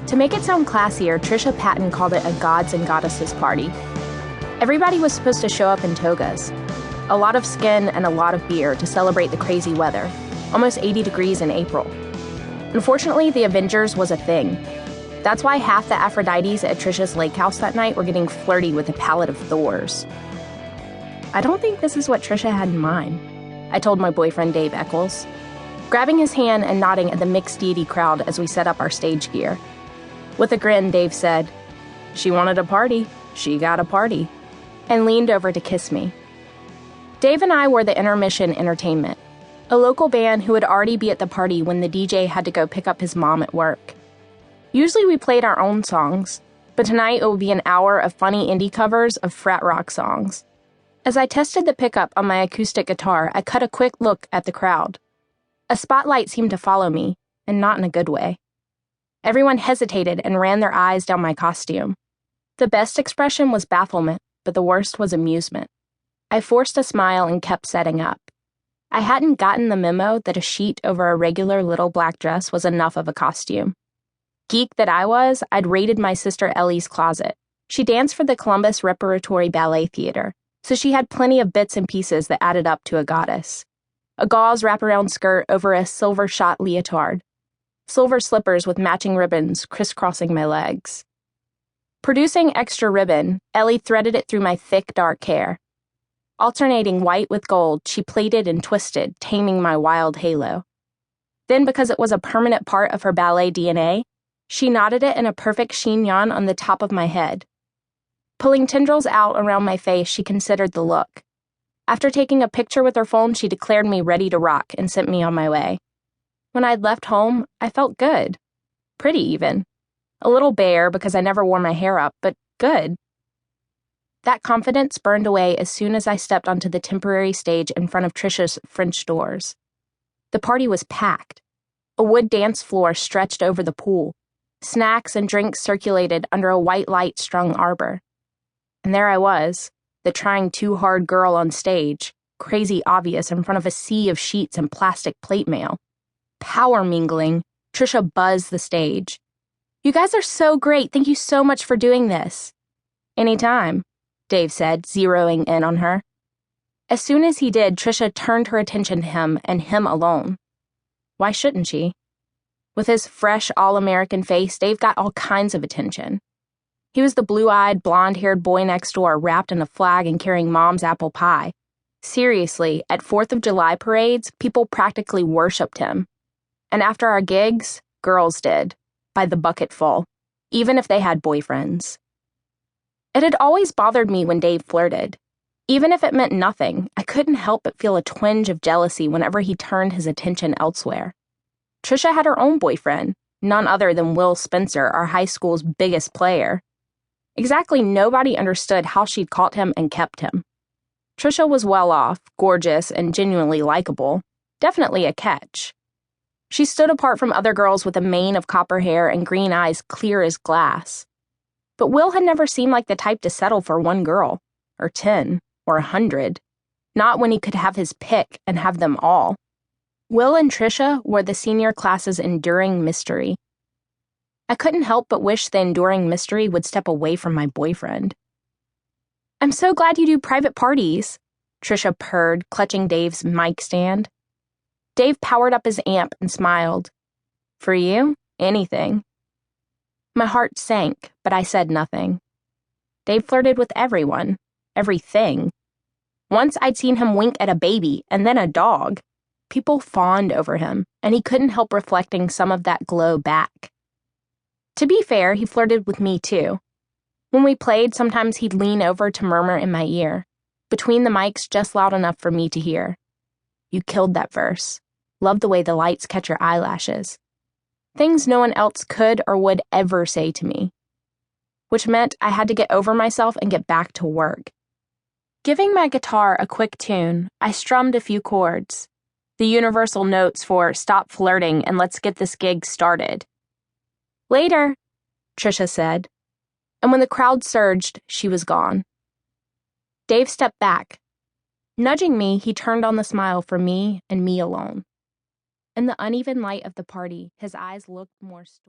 To make it sound classier, Trisha Patton called it a gods and goddesses party. Everybody was supposed to show up in togas. A lot of skin and a lot of beer to celebrate the crazy weather, almost 80 degrees in April. Unfortunately, the Avengers was a thing. That's why half the Aphrodites at Trisha's lake house that night were getting flirty with a pallet of Thors. I don't think this is what Trisha had in mind, I told my boyfriend Dave Eccles, grabbing his hand and nodding at the mixed deity crowd as we set up our stage gear. With a grin, Dave said, "She wanted a party. She got a party," and leaned over to kiss me. Dave and I were the intermission entertainment, a local band who would already be at the party when the DJ had to go pick up his mom at work. Usually we played our own songs, but tonight it would be an hour of funny indie covers of frat rock songs. As I tested the pickup on my acoustic guitar, I cut a quick look at the crowd. A spotlight seemed to follow me, and not in a good way. Everyone hesitated and ran their eyes down my costume. The best expression was bafflement, but the worst was amusement. I forced a smile and kept setting up. I hadn't gotten the memo that a sheet over a regular little black dress was enough of a costume. Geek that I was, I'd raided my sister Ellie's closet. She danced for the Columbus Repertory Ballet Theater, so she had plenty of bits and pieces that added up to a goddess. A gauze wraparound skirt over a silver shot leotard. Silver slippers with matching ribbons crisscrossing my legs. Producing extra ribbon, Ellie threaded it through my thick, dark hair. Alternating white with gold, she plaited and twisted, taming my wild halo. Then, because it was a permanent part of her ballet DNA, she knotted it in a perfect chignon on the top of my head. Pulling tendrils out around my face, she considered the look. After taking a picture with her phone, she declared me ready to rock and sent me on my way. When I'd left home, I felt good. Pretty even. A little bare because I never wore my hair up, but good. That confidence burned away as soon as I stepped onto the temporary stage in front of Trisha's French doors. The party was packed. A wood dance floor stretched over the pool. Snacks and drinks circulated under a white light-strung arbor. And there I was, the trying too hard girl on stage, crazy obvious in front of a sea of sheets and plastic plate mail. Power mingling, Trisha buzzed the stage. "You guys are so great. Thank you so much for doing this." "Anytime," Dave said, zeroing in on her. As soon as he did, Trisha turned her attention to him and him alone. Why shouldn't she? With his fresh, all-American face, Dave got all kinds of attention. He was the blue-eyed, blonde-haired boy next door, wrapped in a flag and carrying Mom's apple pie. Seriously, at 4th of July parades, people practically worshipped him. And after our gigs, girls did, by the bucketful, even if they had boyfriends. It had always bothered me when Dave flirted. Even if it meant nothing, I couldn't help but feel a twinge of jealousy whenever he turned his attention elsewhere. Trisha had her own boyfriend, none other than Will Spencer, our high school's biggest player. Exactly nobody understood how she'd caught him and kept him. Trisha was well off, gorgeous, and genuinely likable. Definitely a catch. She stood apart from other girls with a mane of copper hair and green eyes clear as glass. But Will had never seemed like the type to settle for one girl, or 10, or 100. Not when he could have his pick and have them all. Will and Trisha were the senior class's enduring mystery. I couldn't help but wish the enduring mystery would step away from my boyfriend. "I'm so glad you do private parties," Trisha purred, clutching Dave's mic stand. Dave powered up his amp and smiled. "For you, anything." My heart sank, but I said nothing. Dave flirted with everyone, everything. Once I'd seen him wink at a baby and then a dog. People fawned over him, and he couldn't help reflecting some of that glow back. To be fair, he flirted with me too. When we played, sometimes he'd lean over to murmur in my ear, between the mics just loud enough for me to hear. "You killed that verse. Love the way the lights catch your eyelashes." Things no one else could or would ever say to me. Which meant I had to get over myself and get back to work. Giving my guitar a quick tune, I strummed a few chords. The universal notes for "stop flirting and let's get this gig started." "Later," Trisha said. And when the crowd surged, she was gone. Dave stepped back. Nudging me, he turned on the smile for me and me alone. In the uneven light of the party, his eyes looked more